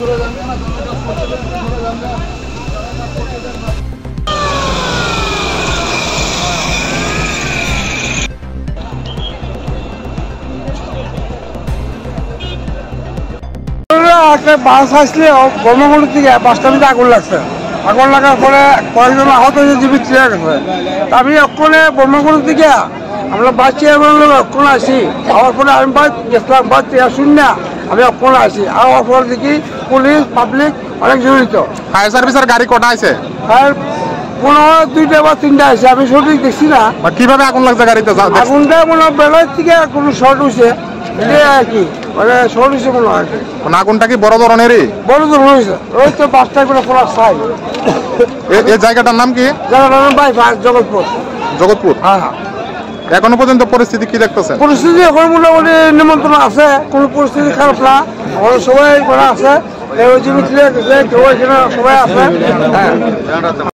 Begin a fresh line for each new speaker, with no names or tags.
একটা বাস আসলে ব্রহ্মগুড়ি থেকে বাসটা মধ্যে আগুন লাগছে। আগুন লাগার পরে কয়েকজন আহত হয়ে জীবিত হয়ে গেছে। আমি ওখানে ব্রহ্মগুড়ি থেকে আমরা বাস চেয়ারম্যান ওখানে আসি। আবার পরে আমি বাস গেছিলাম, বাস শুন না আমি ওখানে আসি। আর ওপর দেখি পুলিশ পাবলিক অনেক জড়িত।
ফায়ার সার্ভিসের গাড়ি কটা আছে?
ফায়ার মনে হয় 2টা বা 3টা আছে, আমি সঠিক দেখছি না।
কিভাবে আগুন লাগছে গাড়িতে?
আগুনটা মনে হয় বেলার থেকে কোনো শর্ট হয়েছে, এটাই আর কি, মানে শর্ট হয়েছে মনে হয়।
আগুনটা কি বড় ধরনেরই?
বড় ধরনের হয়েছে, ওই তো বাসটা করে পড়ার সাই।
এই জায়গাটার নাম কি?
জায়গাটার নাম বাইপাস, জগৎপুর।
জগৎপুর।
হ্যাঁ।
এখনো পর্যন্ত পরিস্থিতি কি দেখতেছেন?
পরিস্থিতি এখন মোটামুটি নিমন্ত্রণ আছে, কোনো পরিস্থিতি খারাপ না, এখন সবাই করা আছে, কেউ জীবিত কেউ এখানে সবাই আছে। হ্যাঁ।